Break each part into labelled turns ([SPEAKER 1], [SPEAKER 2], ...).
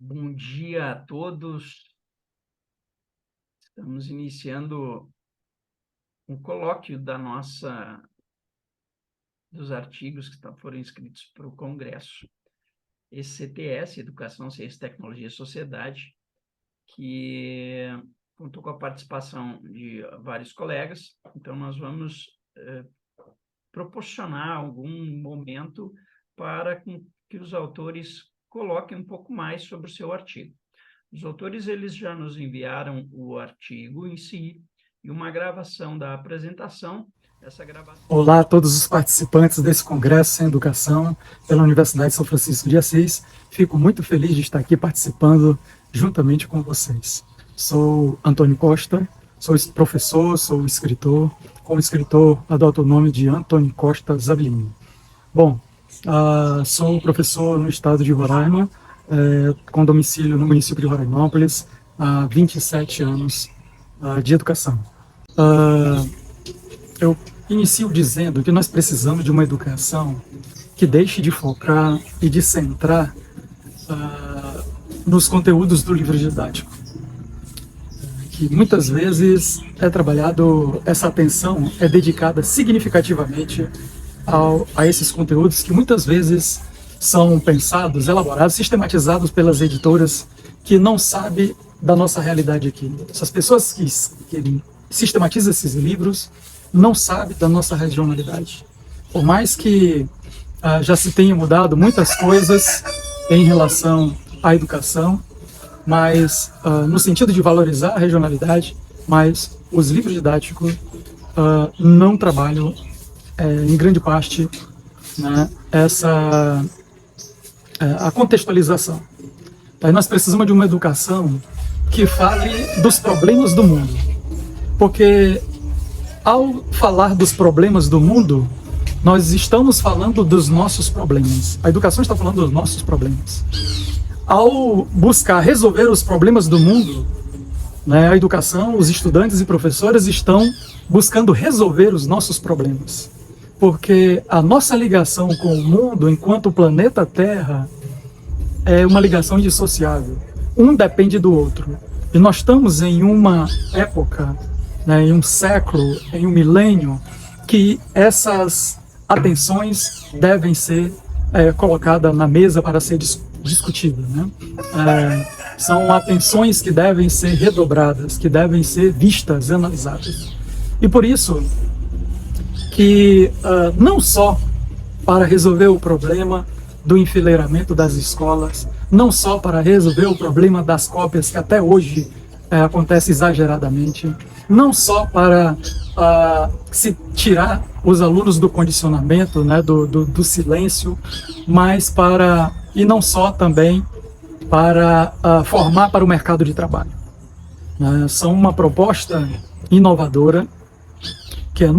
[SPEAKER 1] Bom dia a todos. Estamos iniciando um colóquio dos artigos que foram inscritos para o Congresso. Esse CTS, Educação, Ciência, Tecnologia e Sociedade, que contou com a participação de vários colegas. Então, nós vamos proporcionar algum momento para que os autores coloquem um pouco mais sobre o seu artigo. Os autores eles já nos enviaram o artigo em si e uma gravação da apresentação.
[SPEAKER 2] Olá a todos os participantes desse Congresso em Educação pela Universidade de São Francisco de Assis. Fico muito feliz de estar aqui participando juntamente com vocês. Sou Antônio Costa, sou professor, sou escritor. Como escritor, adoto o nome de Antônio Costa Zavilini. Bom, sou professor no estado de Roraima, com domicílio no município de Roraimópolis, há 27 anos de educação. Eu inicio dizendo que nós precisamos de uma educação que deixe de focar e de centrar nos conteúdos do livro didático. Que muitas vezes essa atenção é dedicada significativamente a esses conteúdos que muitas vezes são pensados, elaborados, sistematizados pelas editoras que não sabem da nossa realidade aqui. Essas pessoas que sistematizam esses livros não sabem da nossa regionalidade. Por mais que já se tenha mudado muitas coisas em relação à educação, mas no sentido de valorizar a regionalidade, mas os livros didáticos não trabalham em grande parte, né, a contextualização. Então, nós precisamos de uma educação que fale dos problemas do mundo, porque ao falar dos problemas do mundo, nós estamos falando dos nossos problemas. A educação está falando dos nossos problemas. Ao buscar resolver os problemas do mundo, né, a educação, os estudantes e professores estão buscando resolver os nossos problemas. Porque a nossa ligação com o mundo, enquanto planeta Terra, é uma ligação indissociável. Um depende do outro. E nós estamos em uma época, né, em um século, em um milênio, que essas atenções devem ser colocadas na mesa para ser discutidas, né? São atenções que devem ser redobradas, que devem ser vistas, analisadas. E por isso que não só para resolver o problema do enfileiramento das escolas, não só para resolver o problema das cópias que até hoje acontece exageradamente, não só para se tirar os alunos do condicionamento, né, do silêncio, mas e não só também para formar para o mercado de trabalho. São uma proposta inovadora, que é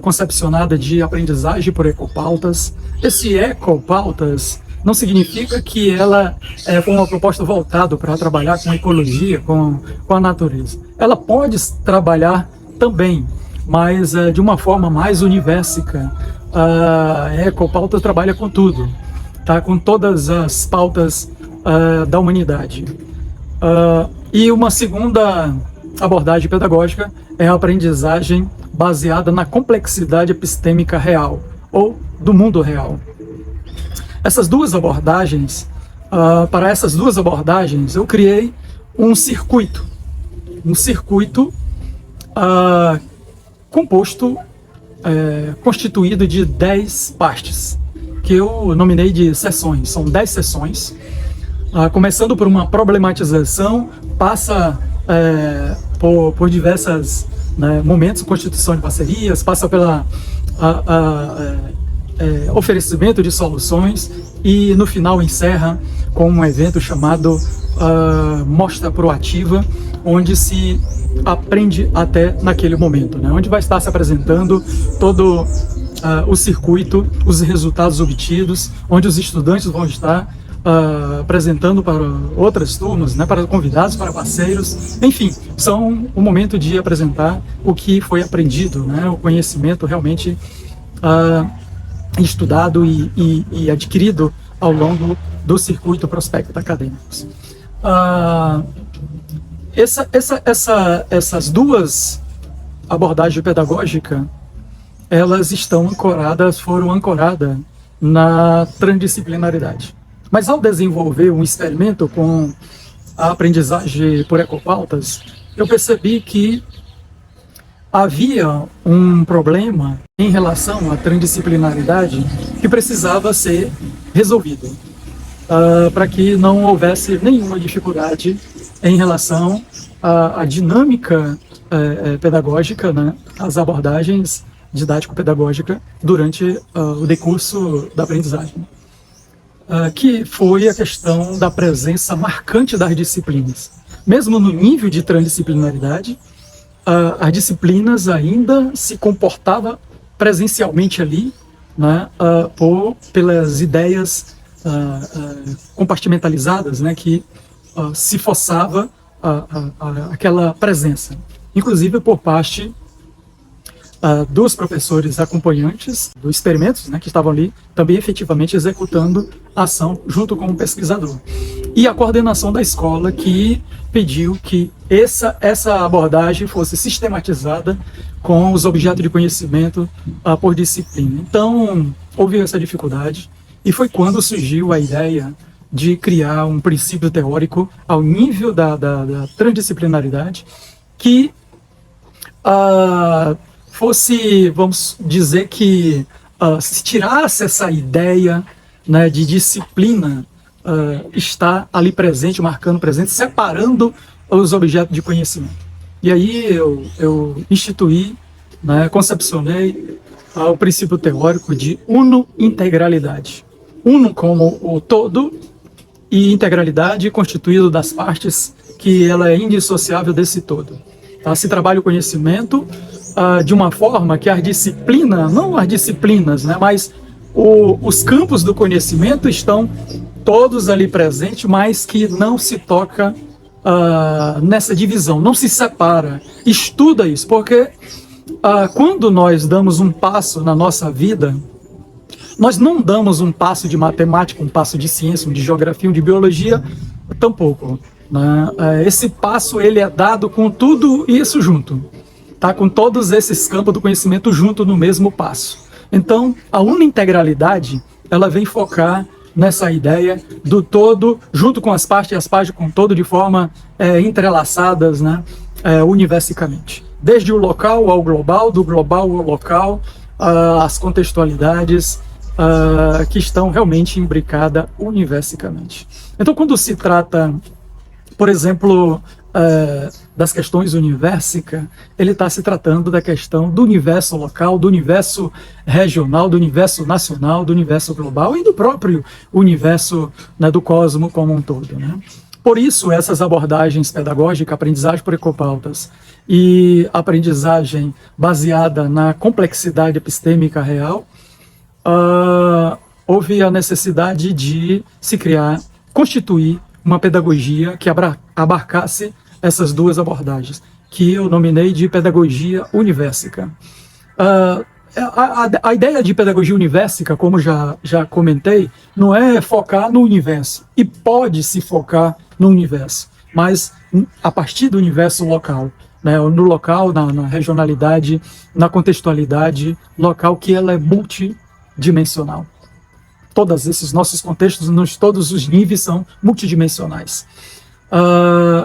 [SPEAKER 2] concepcionada de aprendizagem por ecopautas. Esse ecopautas não significa que ela foi uma proposta voltada para trabalhar com ecologia, com a natureza. Ela pode trabalhar também, mas de uma forma mais universica. A ecopauta trabalha com tudo, tá? Com todas as pautas da humanidade. E uma segunda abordagem pedagógica é a aprendizagem baseada na complexidade epistêmica real, ou do mundo real. Essas duas abordagens, para essas duas abordagens, eu criei um circuito constituído de 10 partes, que eu nominei de sessões. São 10 sessões, começando por uma problematização, passa por diversas, né, momentos, constituição de parcerias, passa pela oferecimento de soluções e no final encerra com um evento chamado Mostra Proativa, onde se aprende até naquele momento, né, onde vai estar se apresentando todo o circuito, os resultados obtidos, onde os estudantes vão estar apresentando para outras turmas, né, para convidados, para parceiros, enfim, são um momento de apresentar o que foi aprendido, né, o conhecimento realmente estudado e adquirido ao longo do circuito prospecto acadêmicos. Essas duas abordagens pedagógicas, elas foram ancoradas na transdisciplinaridade. Mas ao desenvolver um experimento com a aprendizagem por ecopautas, eu percebi que havia um problema em relação à transdisciplinaridade que precisava ser resolvido, para que não houvesse nenhuma dificuldade em relação à dinâmica pedagógica, né, as abordagens didático-pedagógicas durante o decurso da aprendizagem, que foi a questão da presença marcante das disciplinas. Mesmo no nível de transdisciplinaridade, as disciplinas ainda se comportavam presencialmente ali, né, pelas ideias compartimentalizadas, né, que se forçava aquela presença, inclusive por parte dos professores acompanhantes dos experimentos, né, que estavam ali também efetivamente executando a ação junto com o pesquisador. E a coordenação da escola, que pediu que essa abordagem fosse sistematizada com os objetos de conhecimento por disciplina. Então, houve essa dificuldade, e foi quando surgiu a ideia de criar um princípio teórico ao nível da transdisciplinaridade, que fosse, vamos dizer que se tirasse essa ideia, né, de disciplina está ali presente, marcando presente, separando os objetos de conhecimento. E aí eu instituí, né, concepcionei o princípio teórico de uno-integralidade. Uno como o todo e integralidade constituído das partes, que ela é indissociável desse todo. Se trabalha o conhecimento de uma forma que as disciplinas, não as disciplinas, né, mas os campos do conhecimento estão todos ali presentes, mas que não se toca nessa divisão, não se separa. Estuda isso, porque quando nós damos um passo na nossa vida, nós não damos um passo de matemática, um passo de ciência, um de geografia, um de biologia, tampouco, né? Esse passo ele é dado com tudo isso junto, tá? Com todos esses campos do conhecimento junto no mesmo passo. Então, a unintegralidade, ela vem focar nessa ideia do todo, junto com as partes e as partes com o todo, de forma entrelaçadas, né? Universicamente. Desde o local ao global, do global ao local, as contextualidades que estão realmente imbricadas universicamente. Então, quando se trata, por exemplo, das questões universicas, ele está se tratando da questão do universo local, do universo regional, do universo nacional, do universo global e do próprio universo, né, do cosmo como um todo, né? Por isso, essas abordagens pedagógicas, aprendizagem por ecopautas e aprendizagem baseada na complexidade epistêmica real, houve a necessidade de se criar, constituir uma pedagogia que abarcasse essas duas abordagens, que eu nominei de pedagogia universica. A ideia de pedagogia universica, como já comentei, não é focar no universo, e pode se focar no universo, mas a partir do universo local, né, no local, na regionalidade, na contextualidade local, que ela é multidimensional. Todos esses nossos contextos, todos os níveis são multidimensionais.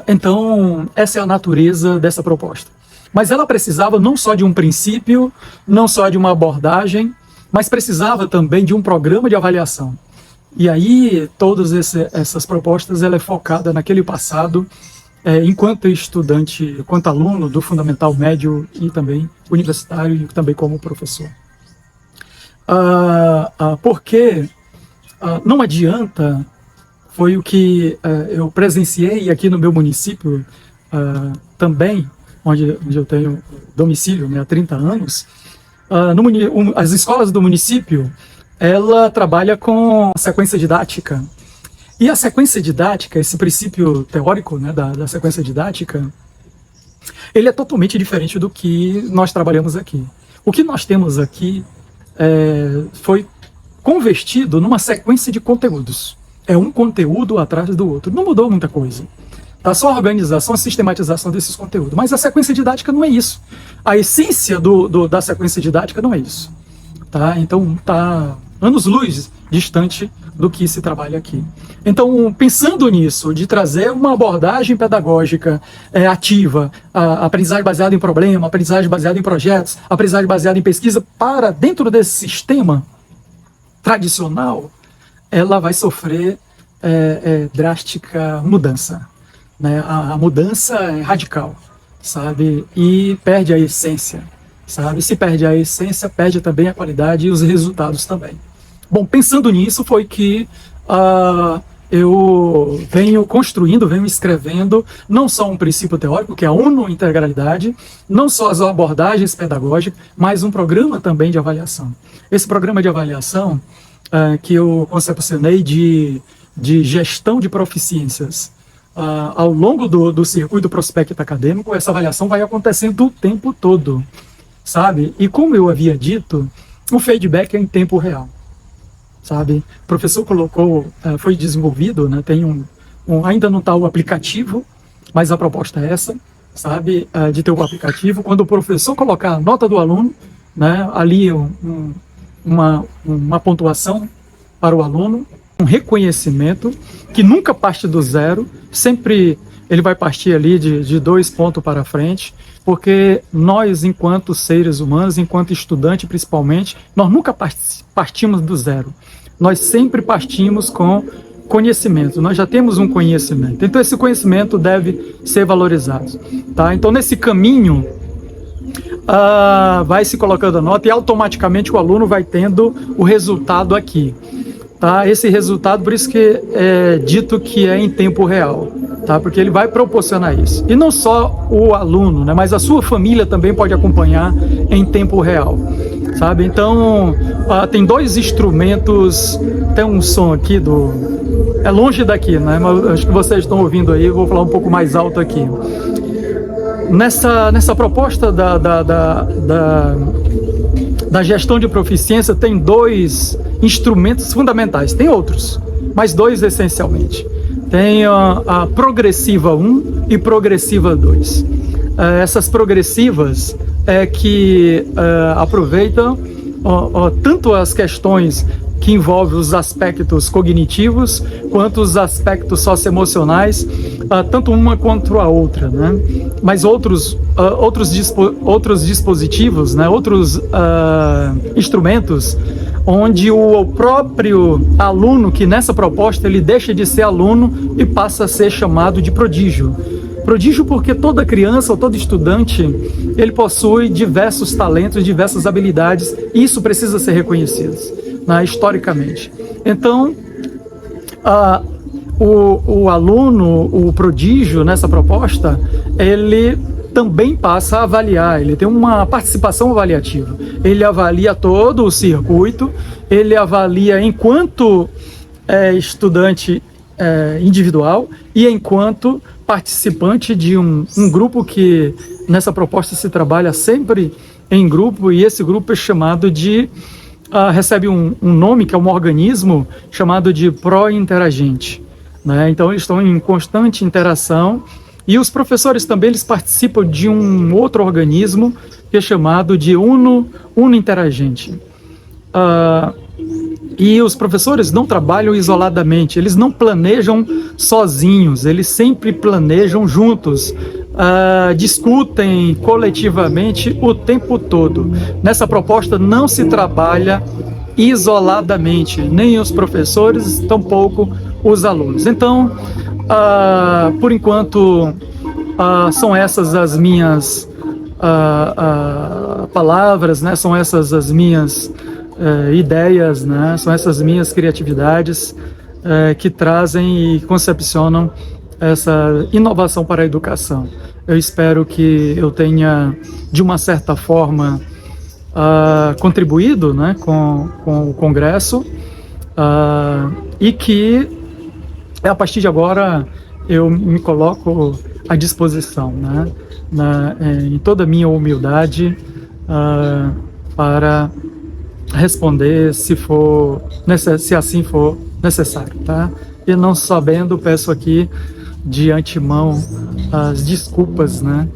[SPEAKER 2] Então, essa é a natureza dessa proposta. Mas ela precisava não só de um princípio, não só de uma abordagem, mas precisava também de um programa de avaliação. E aí, todas essas propostas, ela é focada naquele passado, enquanto estudante, enquanto aluno do fundamental médio e também universitário e também como professor. Porque não adianta, foi o que eu presenciei aqui no meu município também, onde eu tenho domicílio, né, há 30 anos, as escolas do município, ela trabalha com sequência didática. E a sequência didática, esse princípio teórico, né, da sequência didática, ele é totalmente diferente do que nós trabalhamos aqui. O que nós temos aqui foi convertido numa sequência de conteúdos. É um conteúdo atrás do outro. Não mudou muita coisa. Tá? Só a organização, a sistematização desses conteúdos. Mas a sequência didática não é isso. A essência da sequência didática não é isso. Tá? Então, tá anos-luz distante do que se trabalha aqui. Então, pensando nisso, de trazer uma abordagem pedagógica ativa, a aprendizagem baseada em problema, aprendizagem baseada em projetos, aprendizagem baseada em pesquisa, para dentro desse sistema tradicional, ela vai sofrer drástica mudança. Né? A mudança é radical, sabe? E perde a essência, sabe? Se perde a essência, perde também a qualidade e os resultados também. Bom, pensando nisso foi que eu venho construindo, venho escrevendo não só um princípio teórico, que é a uno-integralidade, não só as abordagens pedagógicas, mas um programa também de avaliação. Esse programa de avaliação que eu concepcionei de gestão de proficiências. Ao longo do circuito prospecto acadêmico, essa avaliação vai acontecendo o tempo todo, sabe? E como eu havia dito, o feedback é em tempo real, sabe? O professor colocou, foi desenvolvido, né? Tem ainda não está o aplicativo, mas a proposta é essa, sabe? De ter o aplicativo. Quando o professor colocar a nota do aluno, né? Ali uma pontuação para o aluno, um reconhecimento que nunca parte do zero, sempre ele vai partir ali de 2 pontos para frente, porque nós, enquanto seres humanos, enquanto estudante principalmente, nós nunca partimos do zero. Nós sempre partimos com conhecimento, nós já temos um conhecimento, então esse conhecimento deve ser valorizado. Tá? Então, nesse caminho, vai se colocando a nota e automaticamente o aluno vai tendo o resultado aqui. Tá? Esse resultado, por isso que é dito que é em tempo real, tá? Porque ele vai proporcionar isso. E não só o aluno, né? Mas a sua família também pode acompanhar em tempo real, sabe? Então, tem 2 instrumentos, tem um som aqui é longe daqui, né? Mas acho que vocês estão ouvindo aí, eu vou falar um pouco mais alto aqui. Nessa proposta da gestão de proficiência, tem 2 instrumentos fundamentais. Tem outros, mas 2 essencialmente. Tem a progressiva 1 e progressiva 2. Essas progressivas que aproveitam tanto as questões que envolvem os aspectos cognitivos quanto os aspectos socioemocionais, tanto uma quanto a outra, né? Mas outros dispositivos, né? Outros instrumentos, onde o próprio aluno, que nessa proposta ele deixa de ser aluno e passa a ser chamado de prodígio. Prodígio porque toda criança ou todo estudante, ele possui diversos talentos, diversas habilidades, e isso precisa ser reconhecido, né, historicamente. Então, o aluno, o prodígio nessa proposta, ele também passa a avaliar, ele tem uma participação avaliativa. Ele avalia todo o circuito, ele avalia enquanto estudante individual e enquanto participante de um grupo que nessa proposta se trabalha sempre em grupo, e esse grupo é chamado de recebe um nome, que é um organismo chamado de pró-interagente, né? Então eles estão em constante interação, e os professores também eles participam de um outro organismo que é chamado de uno-interagente. E os professores não trabalham isoladamente, eles não planejam sozinhos, eles sempre planejam juntos, discutem coletivamente o tempo todo. Nessa proposta não se trabalha isoladamente, nem os professores, tampouco os alunos. Então, por enquanto, são essas as minhas palavras, né? São essas as minhas ideias, né? São essas minhas criatividades que trazem e concepcionam essa inovação para a educação. Eu espero que eu tenha, de uma certa forma, contribuído, né, com o Congresso, e que, a partir de agora, eu me coloco à disposição, né, em toda a minha humildade, para responder se assim for necessário, tá? e não sabendo, peço aqui de antemão as desculpas, né,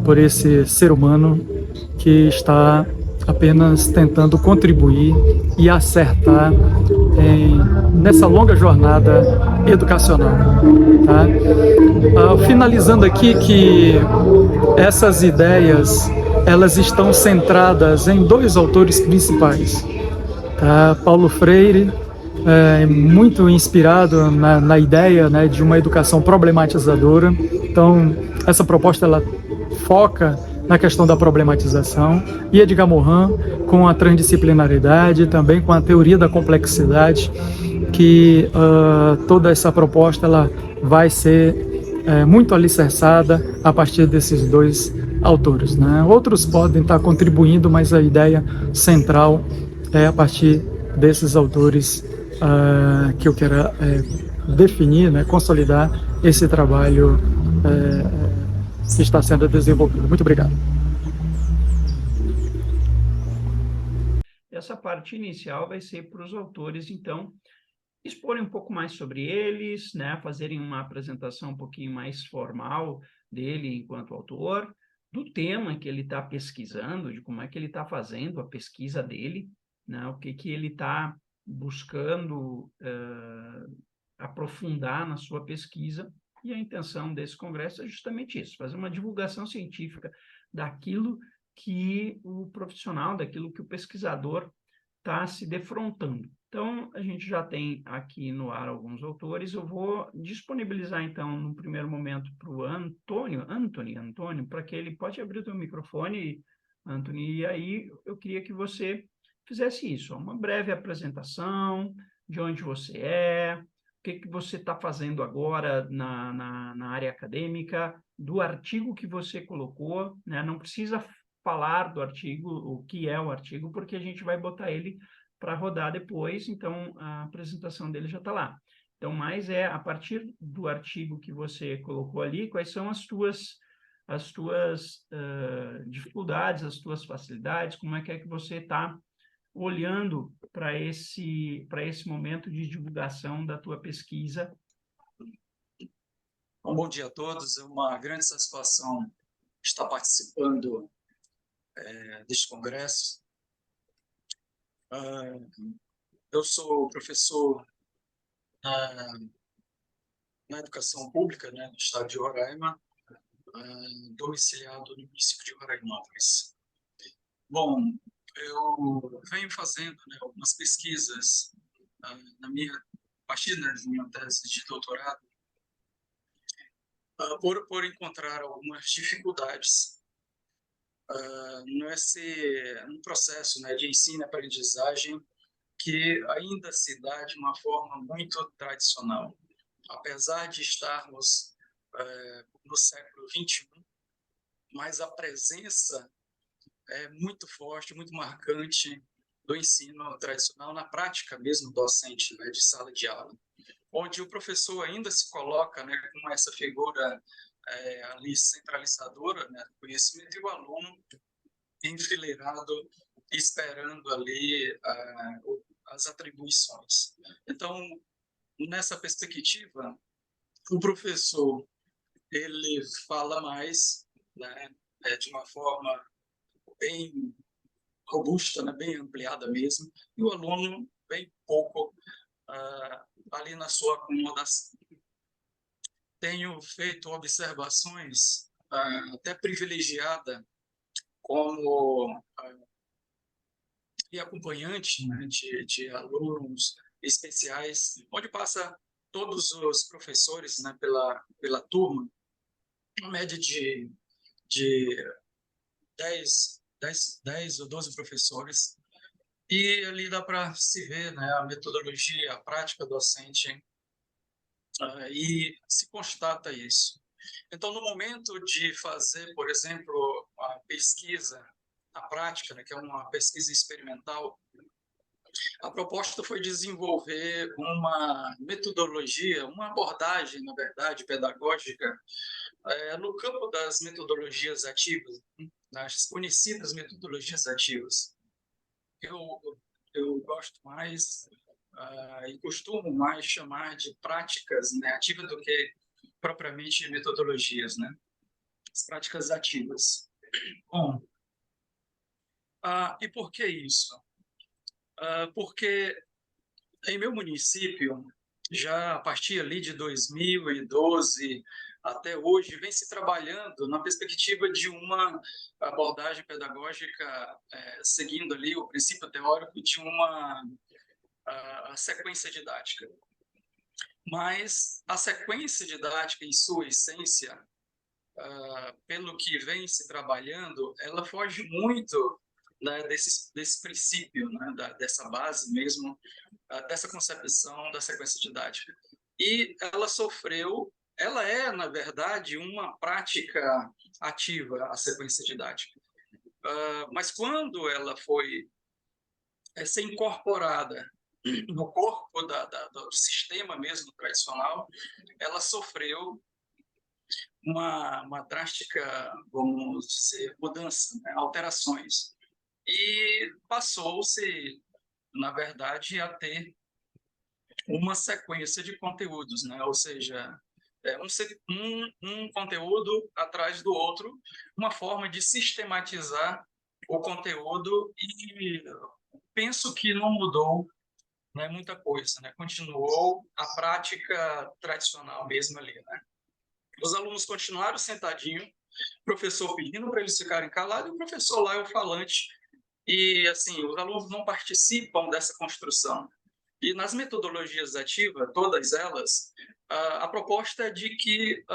[SPEAKER 2] por esse ser humano que está apenas tentando contribuir e acertar nessa longa jornada educacional. Tá? Finalizando aqui que essas ideias elas estão centradas em dois autores principais. Tá? Paulo Freire, muito inspirado na ideia, né, de uma educação problematizadora. Então, essa proposta ela foca na questão da problematização, e Edgar Morin com a transdisciplinaridade, também com a teoria da complexidade, que toda essa proposta ela vai ser muito alicerçada a partir desses dois autores, né? Outros podem estar contribuindo, mas a ideia central é a partir desses autores que eu quero definir, né, consolidar esse trabalho que está sendo desenvolvido. Muito obrigado.
[SPEAKER 1] Essa parte inicial vai ser para os autores, então, exporem um pouco mais sobre eles, né, fazerem uma apresentação um pouquinho mais formal dele enquanto autor, do tema que ele está pesquisando, de como é que ele está fazendo a pesquisa dele, né, o que ele está buscando aprofundar na sua pesquisa, e a intenção desse congresso é justamente isso, fazer uma divulgação científica daquilo que o profissional, daquilo que o pesquisador está se defrontando. Então, a gente já tem aqui no ar alguns autores, eu vou disponibilizar, então, no primeiro momento, para o Antônio, para que ele pode abrir o seu microfone, Antônio, e aí eu queria que você fizesse isso, uma breve apresentação de onde você é, o que você está fazendo agora na área acadêmica, do artigo que você colocou, né? Não precisa falar do artigo, o que é o artigo, porque a gente vai botar ele para rodar depois, então a apresentação dele já está lá. Então, mais é a partir do artigo que você colocou ali, quais são as tuas dificuldades, as tuas facilidades, como é que você está olhando para esse momento de divulgação da tua pesquisa.
[SPEAKER 3] Bom dia a todos, é uma grande satisfação estar participando deste congresso. Eu sou professor na educação pública, né, no estado de Roraima, domiciliado no município de Roraimópolis. Bom, eu venho fazendo, né, algumas pesquisas a partir da minha tese de doutorado, por encontrar algumas dificuldades no processo, né, de ensino e aprendizagem que ainda se dá de uma forma muito tradicional. Apesar de estarmos no século XXI, mas a presença é muito forte, muito marcante do ensino tradicional na prática mesmo docente, né, de sala de aula, onde o professor ainda se coloca, né, com essa figura ali centralizadora, né, do conhecimento, e o aluno enfileirado, esperando ali as atribuições. Então, nessa perspectiva, o professor ele fala mais, né, de uma forma bem robusta, né, bem ampliada mesmo, e o aluno bem pouco ali na sua acomodação. Tenho feito observações até privilegiada como e acompanhante, né, de alunos especiais, onde passa todos os professores, né, pela turma, uma média de 10 ou 12 professores, e ali dá para se ver, né, a metodologia, a prática docente, e se constata isso. Então, no momento de fazer, por exemplo, a pesquisa, a prática, né, que é uma pesquisa experimental, a proposta foi desenvolver uma metodologia, uma abordagem, na verdade, pedagógica, no campo das metodologias ativas, nas conhecidas metodologias ativas. Eu gosto mais e costumo mais chamar de práticas, né, ativas do que propriamente metodologias, né? As práticas ativas. Bom, e por que isso? Porque em meu município, já a partir ali de 2012 até hoje, vem se trabalhando na perspectiva de uma abordagem pedagógica, seguindo ali o princípio teórico de uma sequência didática. Mas a sequência didática, em sua essência, pelo que vem se trabalhando, ela foge muito, né, desse princípio, né, dessa base mesmo, dessa concepção da sequência didática. E ela é, na verdade, uma prática ativa, a sequência didática. Mas quando ela foi ser incorporada no corpo do sistema mesmo tradicional, ela sofreu uma drástica, vamos dizer, mudança, né, alterações. E passou-se, na verdade, a ter uma sequência de conteúdos, né? Ou seja, um conteúdo atrás do outro, uma forma de sistematizar o conteúdo, e penso que não mudou, né, muita coisa, né? Continuou a prática tradicional mesmo ali, né? Os alunos continuaram sentadinhos, o professor pedindo para eles ficarem calados, e o professor lá é o falante, e assim, os alunos não participam dessa construção. E nas metodologias ativas, todas elas, a proposta é de que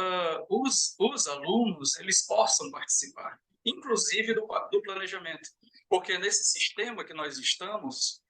[SPEAKER 3] os alunos eles possam participar, inclusive do planejamento, porque nesse sistema que nós estamos,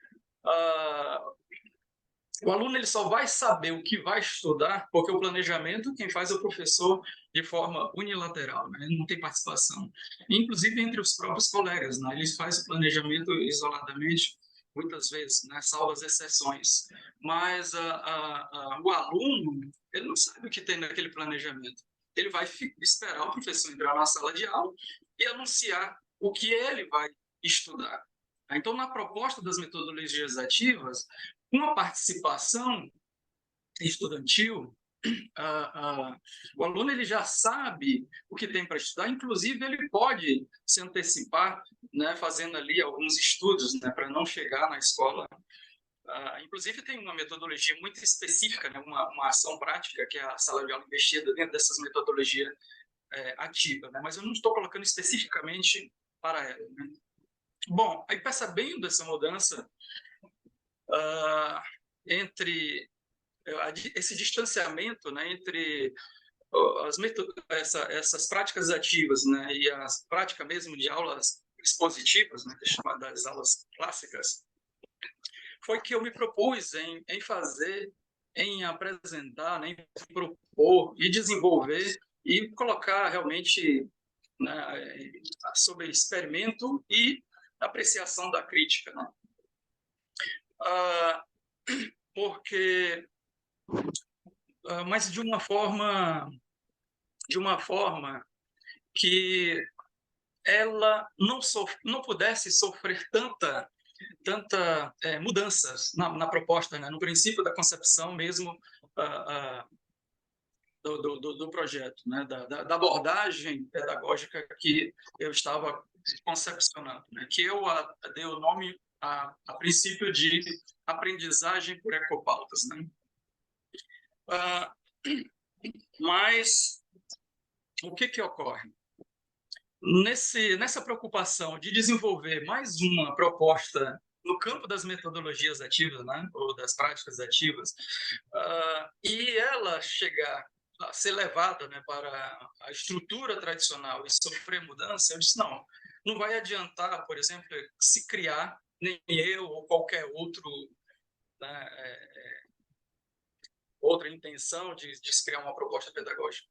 [SPEAKER 3] o aluno ele só vai saber o que vai estudar porque o planejamento quem faz é o professor de forma unilateral, né? Não tem participação. Inclusive entre os próprios colegas, né? Eles fazem o planejamento isoladamente, muitas vezes, né? Salvo as exceções. Mas o aluno ele não sabe o que tem naquele planejamento. Ele vai esperar o professor entrar na sala de aula e anunciar o que ele vai estudar. Então, na proposta das metodologias ativas, uma participação estudantil, o aluno ele já sabe o que tem para estudar, inclusive ele pode se antecipar, né, fazendo ali alguns estudos, né, para não chegar na escola. Inclusive tem uma metodologia muito específica, né, uma ação prática, que é a sala de aula investida dentro dessas metodologias ativas, né, mas eu não estou colocando especificamente para ela, né. Bom, aí percebendo essa mudança, entre esse distanciamento, né, entre essas práticas ativas, né, e as práticas mesmo de aulas expositivas, né, que é chamada das aulas clássicas, foi que eu me propus em fazer, em apresentar, né, em propor e desenvolver e colocar realmente, né, sobre experimento e apreciação da crítica, né? Porque mas de uma forma que ela não pudesse sofrer tanta mudanças na proposta, né? No princípio da concepção mesmo do projeto, né? Da abordagem pedagógica que eu estava concepcionando, né? Que eu dei o nome a princípio de aprendizagem por ecopautas, né? Mas o que ocorre? Nessa preocupação de desenvolver mais uma proposta no campo das metodologias ativas, né, ou das práticas ativas, e ela chegar a ser levada, né, para a estrutura tradicional e sofrer mudança, eu disse, não vai adiantar, por exemplo, se criar, nem eu ou qualquer outro, né, outra intenção de se criar uma proposta pedagógica,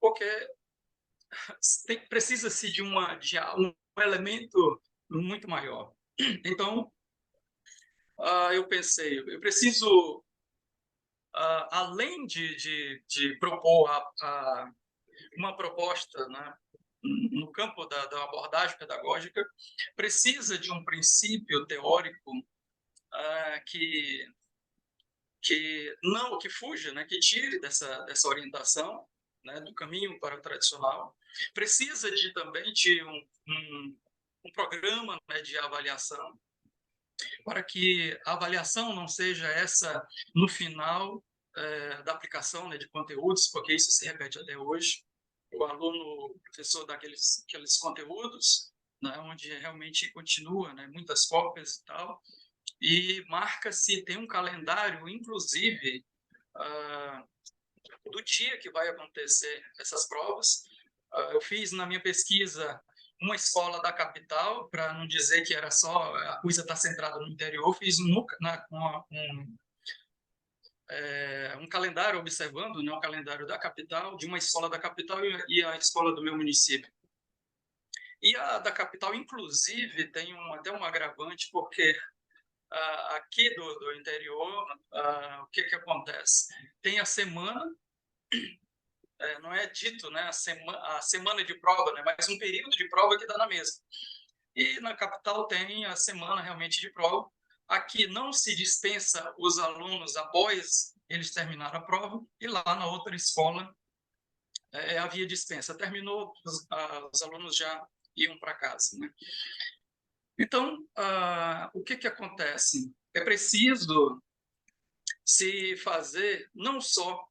[SPEAKER 3] porque precisa-se de um elemento muito maior. Então, eu pensei, eu preciso, além de propor uma proposta, né, no campo da abordagem pedagógica, precisa de um princípio teórico que que fuja, né, que tire dessa orientação, né, do caminho para o tradicional. Precisa também de um programa, né, de avaliação, para que a avaliação não seja essa no final da aplicação, né, de conteúdos, porque isso se repete até hoje. O aluno, o professor dá aqueles conteúdos, né, onde realmente continua, né, muitas cópias e tal, e marca-se, tem um calendário, inclusive, do dia que vai acontecer essas provas. Eu fiz na minha pesquisa uma escola da capital, para não dizer que era só a coisa está centrada no interior, fiz um calendário observando, né, um calendário da capital, de uma escola da capital e a escola do meu município. E a da capital, inclusive, tem até um agravante, porque aqui do interior, o que acontece? Tem a semana, não é dito, né, a semana de prova, né, mas um período de prova que dá na mesma. E na capital tem a semana realmente de prova. Aqui não se dispensa os alunos após eles terminarem a prova, e lá na outra escola havia dispensa. Terminou, os alunos já iam para casa, né? Então, o que acontece? É preciso se fazer, não só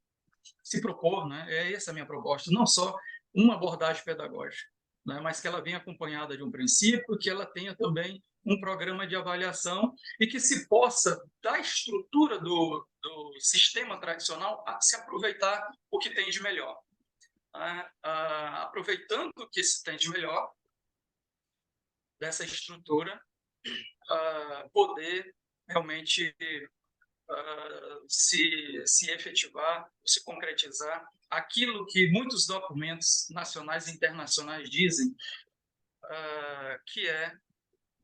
[SPEAKER 3] se propor, né? Essa a minha proposta, não só uma abordagem pedagógica, né? Mas que ela venha acompanhada de um princípio, que ela tenha também um programa de avaliação e que se possa, da estrutura do sistema tradicional, se aproveitar o que tem de melhor. Aproveitando o que se tem de melhor dessa estrutura, poder realmente se efetivar, se concretizar aquilo que muitos documentos nacionais e internacionais dizem, que é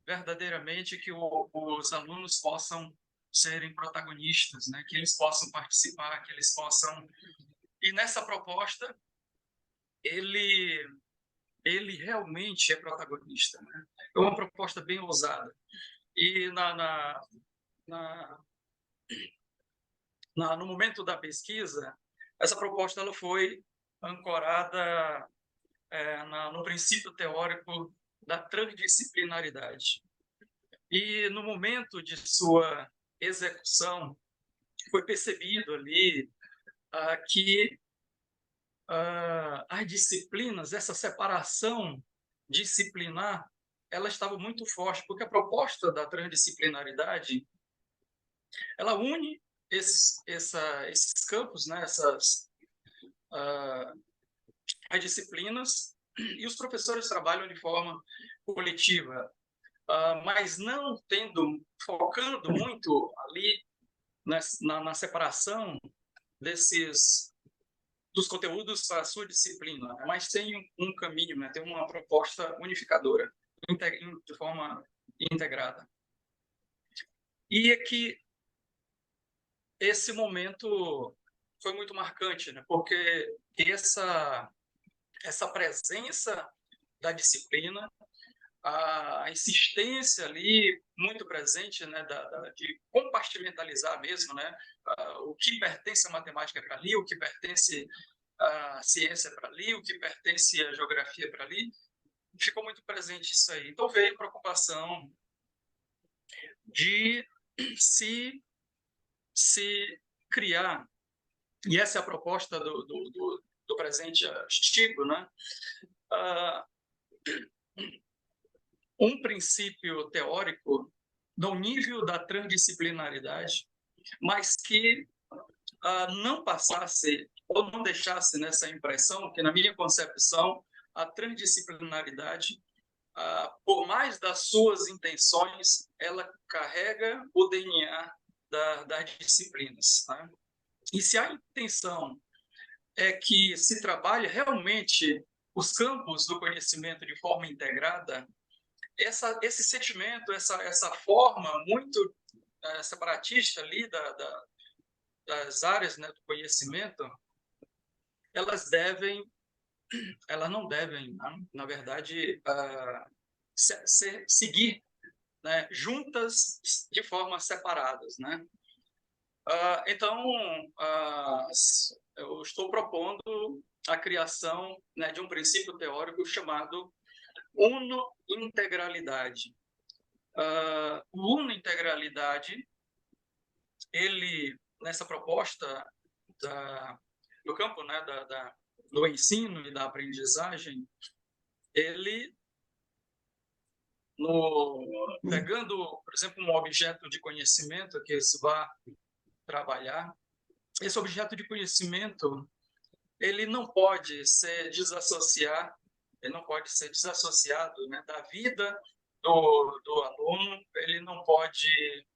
[SPEAKER 3] verdadeiramente que os alunos possam serem protagonistas, né? Que eles possam participar, que eles possam... E nessa proposta, ele realmente é protagonista, né? É uma proposta bem ousada. E no momento da pesquisa, essa proposta ela foi ancorada no princípio teórico da transdisciplinaridade. E no momento de sua execução, foi percebido ali que as disciplinas, essa separação disciplinar, ela estava muito forte, porque a proposta da transdisciplinaridade, ela une esses campos, né, as disciplinas, e os professores trabalham de forma coletiva, mas não focando muito ali na separação dos conteúdos para a sua disciplina, mas tem um caminho, né, tem uma proposta unificadora, de forma integrada. E é que esse momento foi muito marcante, né, porque essa presença da disciplina, a insistência ali muito presente, né, de compartimentalizar mesmo, né, o que pertence à matemática para ali, o que pertence à ciência para ali, o que pertence à geografia para ali, ficou muito presente isso aí. Então veio a preocupação de se criar, e essa é a proposta do presente artigo, né, um princípio teórico do nível da transdisciplinaridade, mas que não passasse ou não deixasse nessa impressão que, na minha concepção, a transdisciplinaridade, por mais das suas intenções, ela carrega o DNA das disciplinas, né? E se a intenção é que se trabalhe realmente os campos do conhecimento de forma integrada, esse sentimento, essa forma muito separatista ali das áreas, né, do conhecimento, elas não devem, na verdade, seguir, né, juntas de formas separadas, né? Então, eu estou propondo a criação, né, de um princípio teórico chamado uno-integralidade. O uno-integralidade, ele, nessa proposta do campo, né, do ensino e da aprendizagem, ele, pegando, por exemplo, um objeto de conhecimento que se vai trabalhar, esse objeto de conhecimento, ele não pode ser desassociado, né, da vida do aluno, ele não pode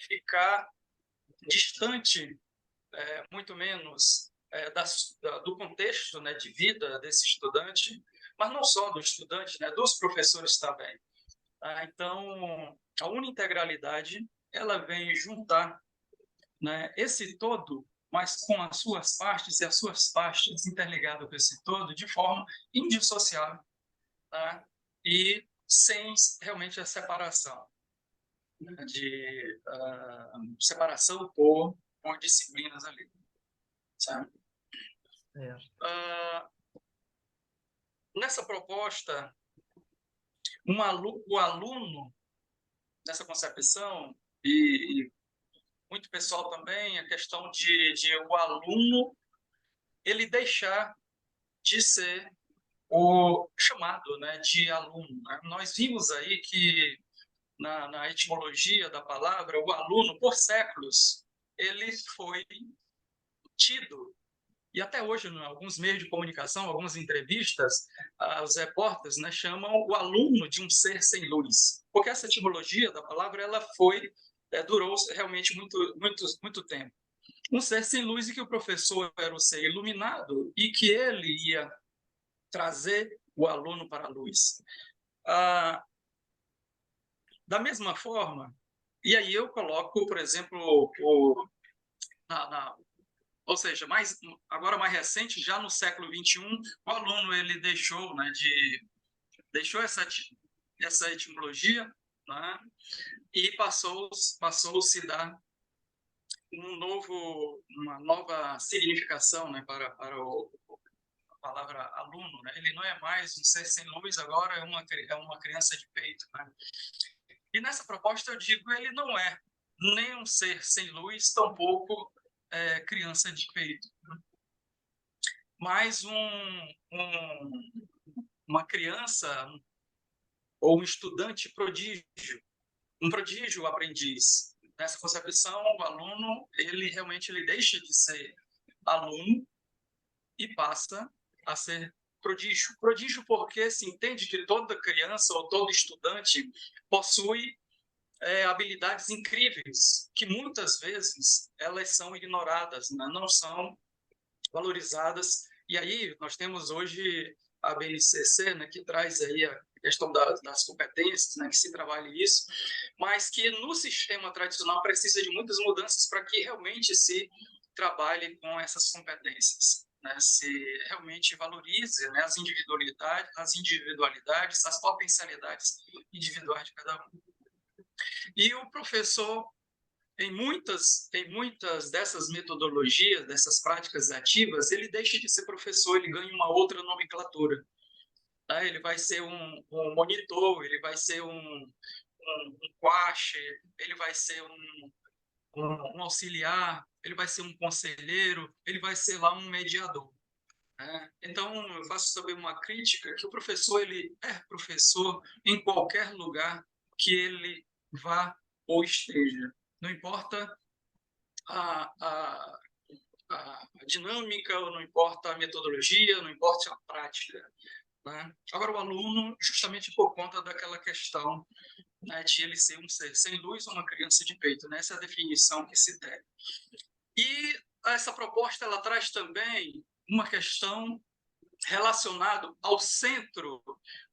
[SPEAKER 3] ficar distante, muito menos do contexto, né, de vida desse estudante, mas não só do estudante, né, dos professores também. Então, a unintegralidade, ela vem juntar, né, esse todo, mas com as suas partes, e as suas partes interligadas com esse todo de forma indissociável, tá? E sem realmente a separação, né, de separação por disciplinas ali, sabe? Nessa proposta, o aluno, nessa concepção, e muito pessoal também, a questão de o aluno ele deixar de ser o chamado, né, de aluno, né? Nós vimos aí que na etimologia da palavra, o aluno, por séculos, ele foi tido, e até hoje, em alguns meios de comunicação, algumas entrevistas, os repórteres, né, chamam o aluno de um ser sem luz, porque essa etimologia da palavra ela durou realmente muito tempo. Um ser sem luz e que o professor era o ser iluminado e que ele ia trazer o aluno para a luz. Da mesma forma, e aí eu coloco, por exemplo, ou seja, agora mais recente, já no século XXI, o aluno ele deixou, né, deixou essa etimologia, né, e passou-se a dar uma nova significação, né, para a palavra aluno, né? Ele não é mais um ser sem luz, agora é uma criança de peito, né? E nessa proposta eu digo, ele não é nem um ser sem luz, tampouco criança de peito, né? Mas uma criança ou um estudante prodígio, um prodígio aprendiz. Nessa concepção, o aluno, ele realmente deixa de ser aluno e passa a ser prodígio. Prodígio porque se entende que toda criança ou todo estudante possui habilidades incríveis, que muitas vezes elas são ignoradas, né? Não são valorizadas. E aí nós temos hoje a BNCC, né, que traz aí a questão das competências, né, que se trabalhe isso, mas que no sistema tradicional precisa de muitas mudanças para que realmente se trabalhe com essas competências, né, se realmente valorize, né, as individualidades, as potencialidades individuais de cada um. E o professor, em muitas dessas metodologias, dessas práticas ativas, ele deixa de ser professor, ele ganha uma outra nomenclatura. Tá? Ele vai ser um monitor, ele vai ser um quache, ele vai ser um auxiliar, ele vai ser um conselheiro, ele vai ser lá um mediador. Né? Então, eu faço também uma crítica que o professor ele é professor em qualquer lugar que ele vá ou esteja. Não importa a dinâmica, não importa a metodologia, não importa a prática. Né? Agora, o aluno, justamente por conta daquela questão, né, de ele ser um ser sem luz ou uma criança de peito, né? Essa é a definição que se tem. E essa proposta ela traz também uma questão relacionada ao centro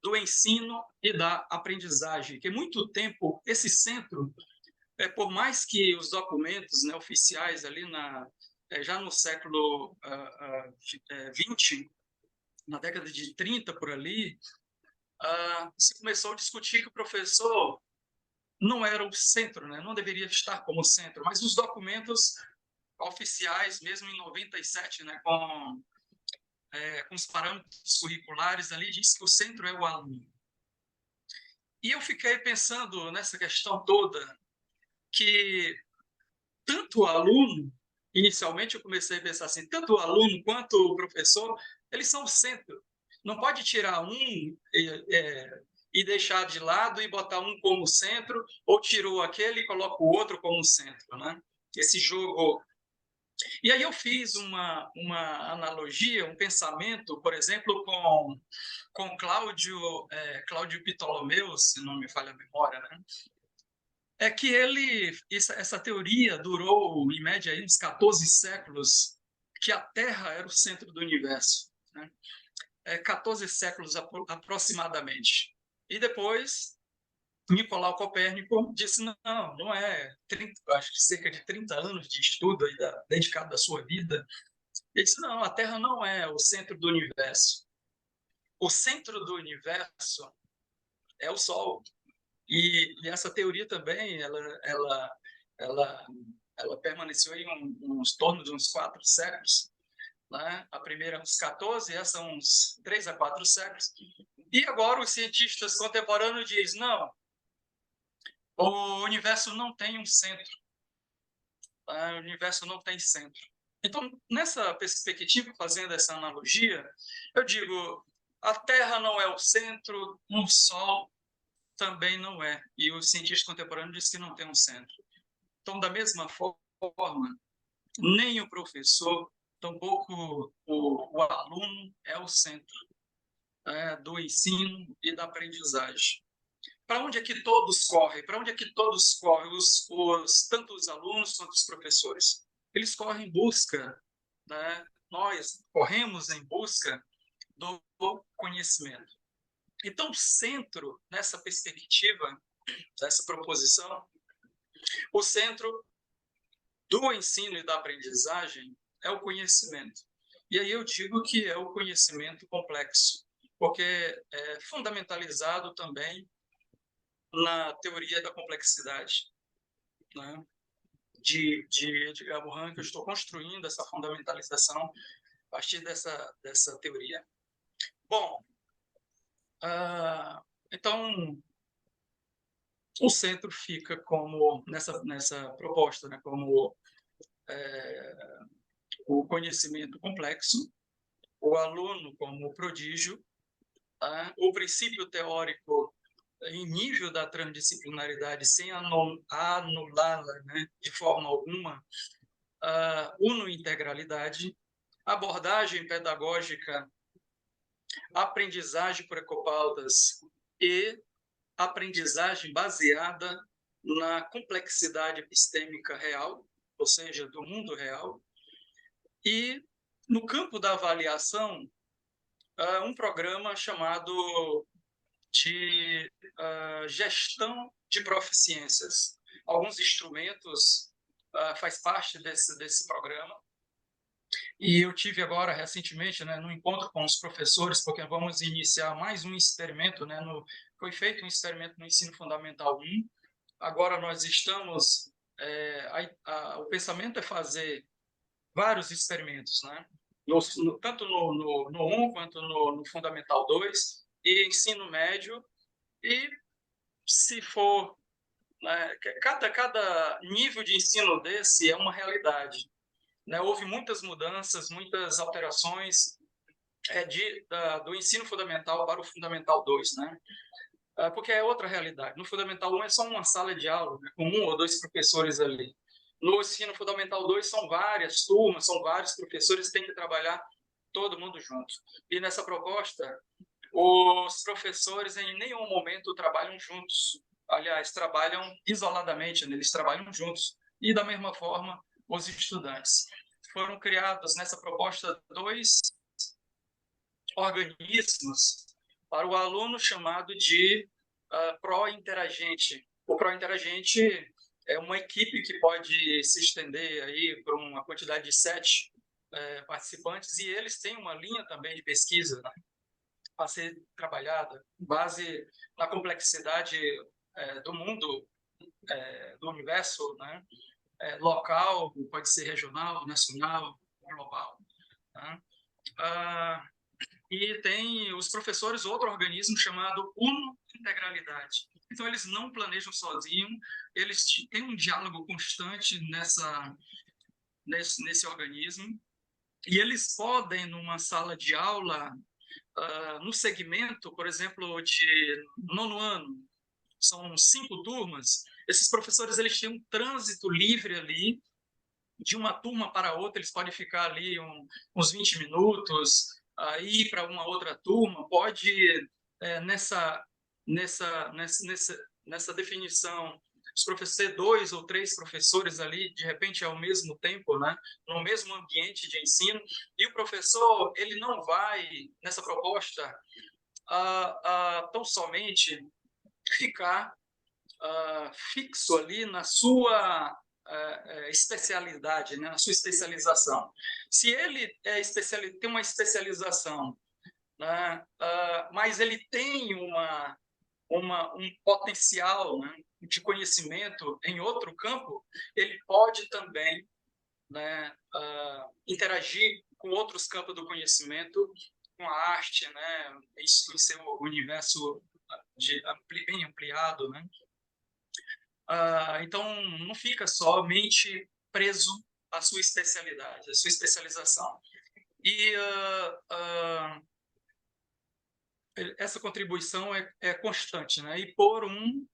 [SPEAKER 3] do ensino e da aprendizagem, que muito tempo esse centro, por mais que os documentos, né, oficiais ali já no século XX, na década de 30 por ali, se começou a discutir que o professor não era o centro, né? Não deveria estar como centro, mas os documentos oficiais, mesmo em 97, né, com os parâmetros curriculares ali, diz que o centro é o aluno. E eu fiquei pensando nessa questão toda, que tanto o aluno, inicialmente eu comecei a pensar assim, tanto o aluno quanto o professor, eles são o centro. Não pode tirar um e deixar de lado e botar um como centro, ou tirou aquele e coloca o outro como centro, né? Esse jogo. E aí eu fiz uma analogia, um pensamento, por exemplo, com Cláudio Ptolomeu, se não me falha a memória, né? É que essa teoria durou, em média, aí, uns 14 séculos, que a Terra era o centro do universo, né? 14 séculos aproximadamente. E depois, Nicolau Copérnico disse, não é, 30, acho que cerca de 30 anos de estudo aí dedicado da sua vida. Ele disse, não, a Terra não é o centro do universo. O centro do universo é o Sol. E essa teoria também, ela permaneceu aí uns torno de uns 4 séculos, né? A primeira uns 14, essa uns 3 a 4 séculos. E agora os cientistas contemporâneos dizem, não, o universo não tem um centro. Tá? O universo não tem centro. Então, nessa perspectiva, fazendo essa analogia, eu digo, a Terra não é o centro, o Sol também não é. E o cientista contemporâneo diz que não tem um centro. Então, da mesma forma, nem o professor, tampouco o aluno é o centro do ensino e da aprendizagem. Para onde é que todos correm? Para onde é que todos correm? Tanto os alunos quanto os professores. Eles correm em busca, né? Nós corremos em busca do conhecimento. Então, o centro, nessa perspectiva, dessa proposição, o centro do ensino e da aprendizagem é o conhecimento. E aí eu digo que é o conhecimento complexo, porque é fundamentalizado também na teoria da complexidade, né? de Edgar Morin, que eu estou construindo essa fundamentalização a partir dessa teoria. Bom, então o centro fica como nessa proposta, né, como o conhecimento complexo, o aluno como prodígio, tá? O princípio teórico em nível da transdisciplinaridade sem anulá-la, né, de forma alguma, a uno-integralidade, abordagem pedagógica, aprendizagem por ecopautas e aprendizagem baseada na complexidade epistêmica real, ou seja, do mundo real, e no campo da avaliação, um programa chamado de gestão de proficiências. Alguns instrumentos faz parte desse programa. E eu tive agora, recentemente, né, no encontro com os professores, porque vamos iniciar mais um experimento, né, foi feito um experimento no Ensino Fundamental 1, agora nós estamos... o pensamento é fazer vários experimentos, né, tanto no 1 quanto no Fundamental 2, e ensino médio, e se for... né, cada nível de ensino desse é uma realidade. Né? Houve muitas mudanças, muitas alterações do ensino fundamental para o Fundamental 2, né? Porque é outra realidade. No Fundamental 1 é só uma sala de aula, né, com 1 ou 2 professores ali. No ensino Fundamental 2 são várias turmas, são vários professores, tem que trabalhar todo mundo junto. E nessa proposta, os professores em nenhum momento trabalham juntos. Aliás, trabalham isoladamente, né? Eles trabalham juntos. E, da mesma forma, os estudantes. Foram criados nessa proposta 2 organismos para o aluno chamado de pró-interagente. O pró-interagente é uma equipe que pode se estender aí por uma quantidade de 7 participantes, e eles têm uma linha também de pesquisa, né, a ser trabalhada, base na complexidade do mundo do universo, né? Local, pode ser regional, nacional, global. Tá? E tem os professores outro organismo chamado Uno-Integralidade. Então, eles não planejam sozinhos, eles têm um diálogo constante nesse organismo, e eles podem, numa sala de aula, no segmento, por exemplo, de 9º ano, são 5 turmas, esses professores eles têm um trânsito livre ali, de uma turma para outra, eles podem ficar ali uns 20 minutos, ir para uma outra turma, pode, nessa definição, os professores, 2 ou 3 professores ali, de repente, ao mesmo tempo, né, no mesmo ambiente de ensino, e o professor ele não vai, nessa proposta, tão somente ficar fixo ali na sua especialidade, né, na sua especialização. Se ele tem uma especialização, né, mas ele tem um potencial, né, de conhecimento em outro campo, ele pode também, né, interagir com outros campos do conhecimento, com a arte, né, isso em seu universo bem ampliado, né? Então, não fica somente preso à sua especialidade, à sua especialização. E essa contribuição é constante, né? E por um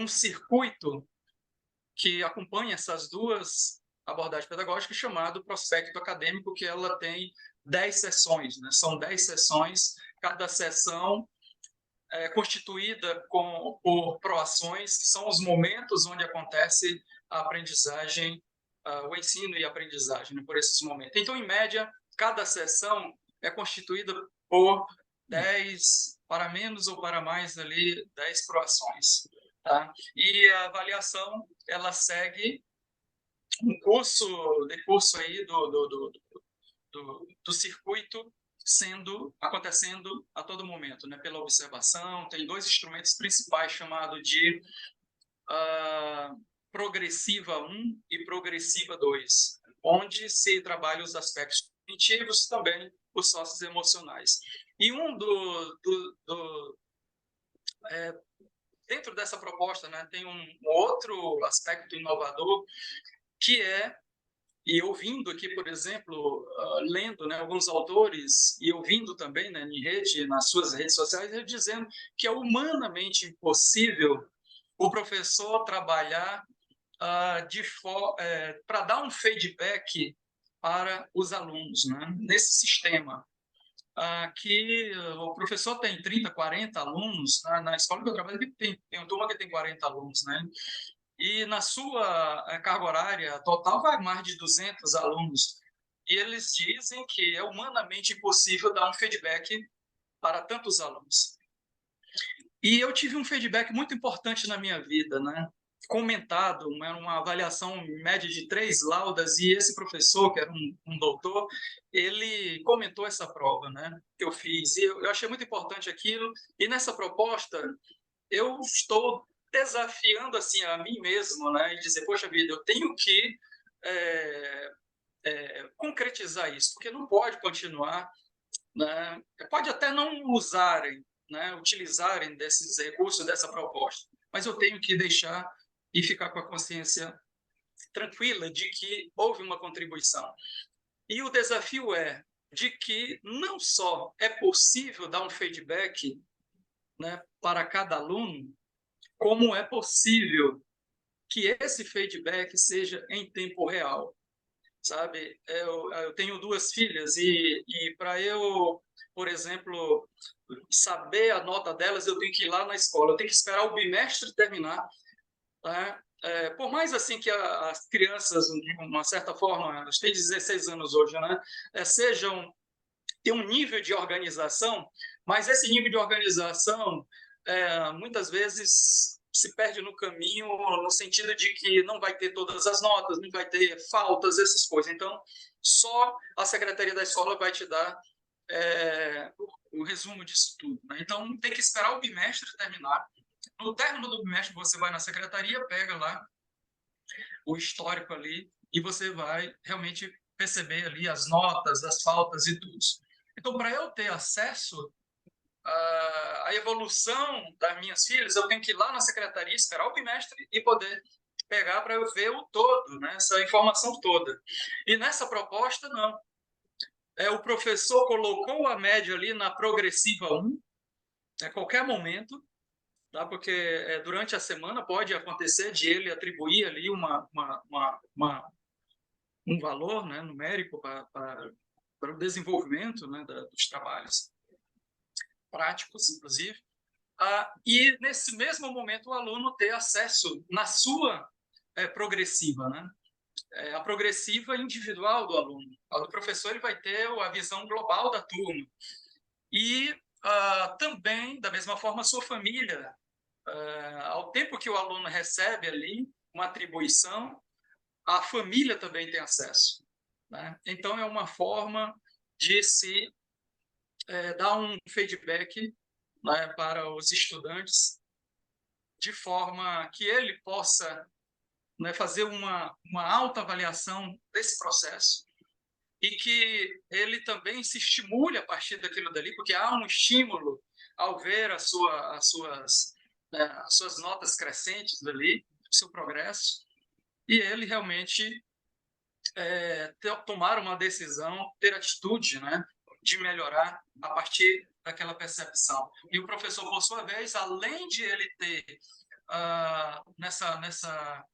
[SPEAKER 3] circuito que acompanha essas duas abordagens pedagógicas, chamado prospecto acadêmico, que ela tem 10 sessões, né? São 10 sessões, cada sessão constituída por proações, que são os momentos onde acontece a aprendizagem, o ensino e a aprendizagem, né, por esses momentos. Então, em média, cada sessão é constituída por 10, para menos ou para mais, ali, 10 proações. Tá? E a avaliação, ela segue um curso aí do circuito acontecendo a todo momento, né? Pela observação. Tem 2 instrumentos principais chamados de progressiva 1 e progressiva 2, onde se trabalha os aspectos cognitivos, também os socioemocionais. E dentro dessa proposta, né, tem um outro aspecto inovador, que e ouvindo aqui, por exemplo, lendo, né, alguns autores, e ouvindo também, né, nas suas redes sociais, ele dizendo que é humanamente impossível o professor trabalhar para dar um feedback para os alunos, né, nesse sistema. Que o professor tem 30, 40 alunos, na escola que eu trabalho tem uma turma que tem 40 alunos, né? E na sua carga horária total vai mais de 200 alunos. E eles dizem que é humanamente impossível dar um feedback para tantos alunos. E eu tive um feedback muito importante na minha vida, né? Comentado, era uma avaliação média de 3 laudas, e esse professor, que era um doutor, ele comentou essa prova, né, que eu fiz. E eu achei muito importante aquilo, e nessa proposta eu estou desafiando assim a mim mesmo, né, e dizer, poxa vida, eu tenho que concretizar isso, porque não pode continuar, né, pode até não usarem, né, utilizarem desses recursos, dessa proposta, mas eu tenho que deixar e ficar com a consciência tranquila de que houve uma contribuição. E o desafio é de que não só é possível dar um feedback, né, para cada aluno, como é possível que esse feedback seja em tempo real. Sabe, eu tenho 2 filhas e para eu, por exemplo, saber a nota delas, eu tenho que ir lá na escola, eu tenho que esperar o bimestre terminar, tá? Por mais assim que as crianças, de uma certa forma, elas têm 16 anos hoje, né, tem um nível de organização, mas esse nível de organização muitas vezes se perde no caminho, no sentido de que não vai ter todas as notas, não vai ter faltas, essas coisas. Então, só a Secretaria da Escola vai te dar o resumo disso tudo, né? Então, tem que esperar o bimestre terminar No término do bimestre, você vai na secretaria, pega lá o histórico ali e você vai realmente perceber ali as notas, as faltas e tudo. Então, para eu ter acesso à evolução das minhas filhas, eu tenho que ir lá na secretaria, esperar o bimestre e poder pegar para eu ver o todo, né? Essa informação toda. E nessa proposta, não. O professor colocou a média ali na progressiva 1, a qualquer momento, tá? Porque durante a semana pode acontecer de ele atribuir ali um valor, né, numérico para o desenvolvimento, né, dos trabalhos práticos, inclusive. E, nesse mesmo momento, o aluno ter acesso na sua progressiva, né? A progressiva individual do aluno. A do professor ele vai ter a visão global da turma. E também, da mesma forma, a sua família. Ao tempo que o aluno recebe ali uma atribuição, a família também tem acesso, né? Então, é uma forma de se dar um feedback, né, para os estudantes, de forma que ele possa, né, fazer uma autoavaliação desse processo e que ele também se estimule a partir daquilo dali, porque há um estímulo ao ver as suas notas crescentes dali, o seu progresso, e ele realmente tomar uma decisão, ter atitude, né, de melhorar a partir daquela percepção. E o professor, por sua vez, além de ele ter nessa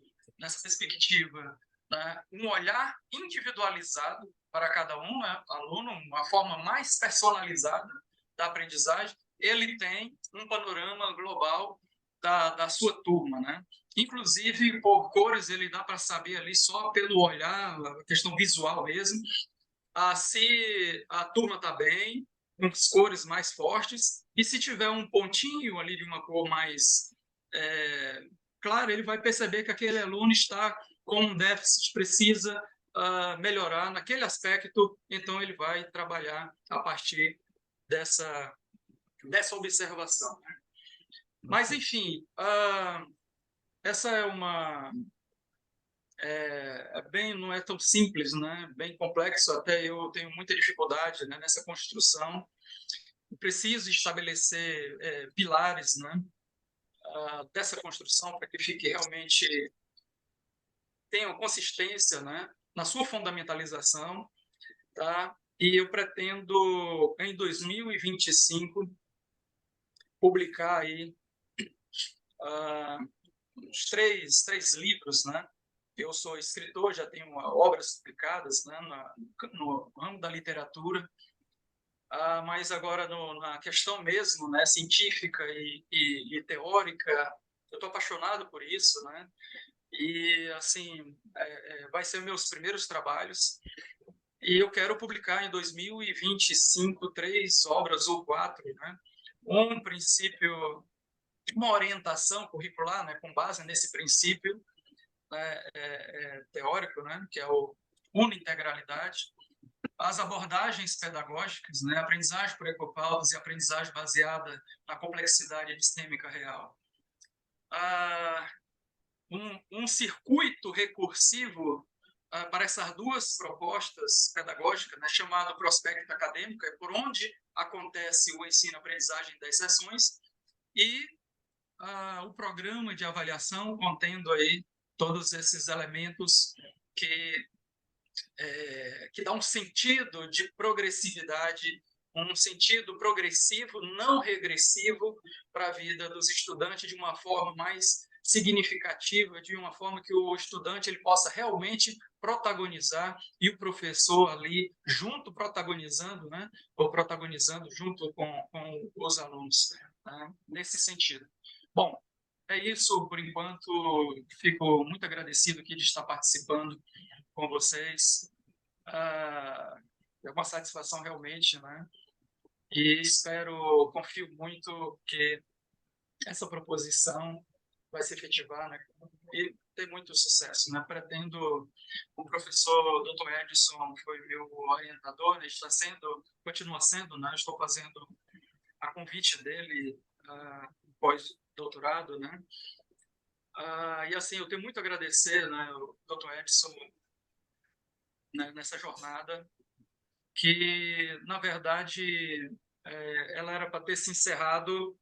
[SPEAKER 3] perspectiva, né, um olhar individualizado para cada um, né, aluno, uma forma mais personalizada da aprendizagem, ele tem um panorama global da sua turma, né? Inclusive, por cores, ele dá para saber ali só pelo olhar, a questão visual mesmo, se a turma está bem, com as cores mais fortes, e se tiver um pontinho ali de uma cor mais clara, ele vai perceber que aquele aluno está com um déficit, precisa melhorar naquele aspecto, então ele vai trabalhar a partir dessa observação. Mas, enfim, essa é não é tão simples, né? Bem complexo, até eu tenho muita dificuldade, né, nessa construção. Eu preciso estabelecer pilares, né, dessa construção para que fique realmente, tenha consistência, né, na sua fundamentalização, tá? E eu pretendo, em 2025, publicar aí uns três livros, né? Eu sou escritor, já tenho obras publicadas, né, no ramo da literatura, mas agora na questão mesmo, né, científica e teórica, eu estou apaixonado por isso, né? E assim vai ser meus primeiros trabalhos. E eu quero publicar em 2025 3 obras ou 4, né? Um princípio, uma orientação curricular, né, com base nesse princípio, né, teórico, né, que é o unintegralidade, as abordagens pedagógicas, né, aprendizagem por Ecopaus e aprendizagem baseada na complexidade epistêmica real. Um circuito recursivo para essas duas propostas pedagógicas, né, chamado prospecto acadêmico, por onde acontece o ensino-aprendizagem das sessões, e o programa de avaliação contendo aí todos esses elementos que dá um sentido de progressividade, um sentido progressivo, não regressivo, para a vida dos estudantes de uma forma mais significativa, de uma forma que o estudante ele possa realmente protagonizar e o professor ali junto protagonizando, né, ou protagonizando junto com os alunos, né, nesse sentido. Bom, é isso por enquanto. Fico muito agradecido aqui de estar participando com vocês. É uma satisfação realmente, né? E confio muito que essa proposição vai se efetivar, né? E ter muito sucesso, né? Pretendo, o professor Dr. Edson foi meu orientador, né? Continua sendo, né? Estou fazendo a convite dele pós-doutorado, né? E assim, eu tenho muito a agradecer, né, o Dr. Edson, né, nessa jornada, que, na verdade, ela era para ter se encerrado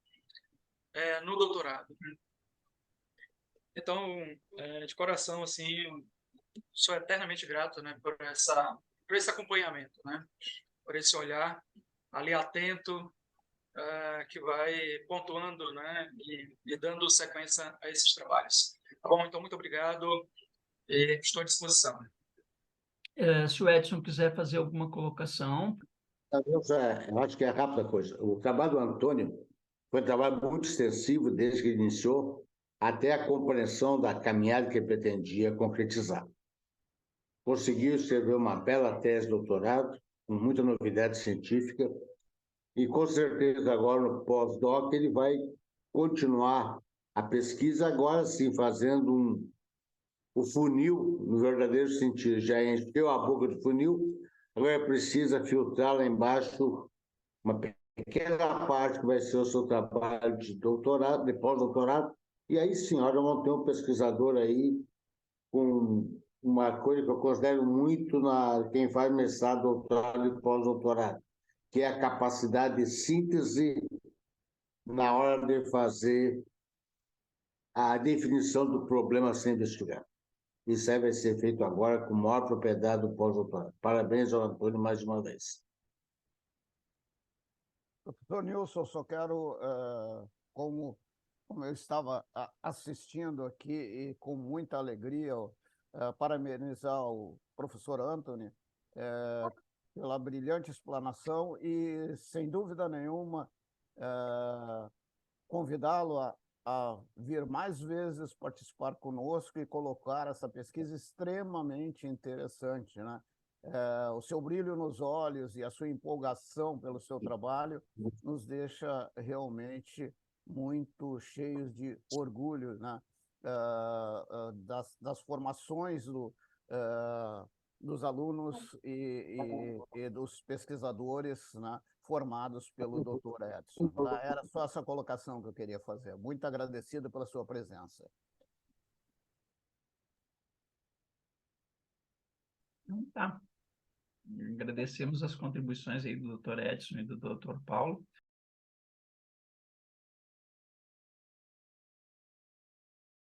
[SPEAKER 3] no doutorado. Então, de coração, assim, sou eternamente grato, né, por esse acompanhamento, né, por esse olhar ali atento, que vai pontuando, né, e dando sequência a esses trabalhos. Tá bom? Então, muito obrigado e estou à disposição.
[SPEAKER 1] Se o Edson quiser fazer alguma colocação.
[SPEAKER 4] Eu acho que é rápida a coisa. O trabalho do Antônio foi um trabalho muito extensivo desde que iniciou até a compreensão da caminhada que ele pretendia concretizar. Conseguiu escrever uma bela tese de doutorado, com muita novidade científica, e com certeza agora no pós-doc ele vai continuar a pesquisa, agora sim fazendo o funil no verdadeiro sentido. Já encheu a boca do funil, agora precisa filtrar lá embaixo uma pequena parte que vai ser o seu trabalho de doutorado, de pós-doutorado, e aí sim, nós vamos ter um pesquisador aí com uma coisa que eu considero muito na quem faz mestrado, doutorado e pós-doutorado, que é a capacidade de síntese na hora de fazer a definição do problema a ser investigado. Isso aí vai ser feito agora com maior propriedade do pós-doutorado. Parabéns ao Antônio mais uma vez.
[SPEAKER 5] Professor Nilson, só quero, como eu estava assistindo aqui e com muita alegria, parabenizar o professor Anthony pela brilhante explanação e, sem dúvida nenhuma, convidá-lo a vir mais vezes participar conosco e colocar essa pesquisa extremamente interessante, né? O seu brilho nos olhos e a sua empolgação pelo seu trabalho nos deixa realmente muito cheios de orgulho, né? Das formações dos alunos e dos pesquisadores, né, formados pelo Dr. Edson. Tá? Era só essa colocação que eu queria fazer. Muito agradecido pela sua presença.
[SPEAKER 1] Então, tá. Agradecemos as contribuições aí do Dr. Edson e do Dr. Paulo.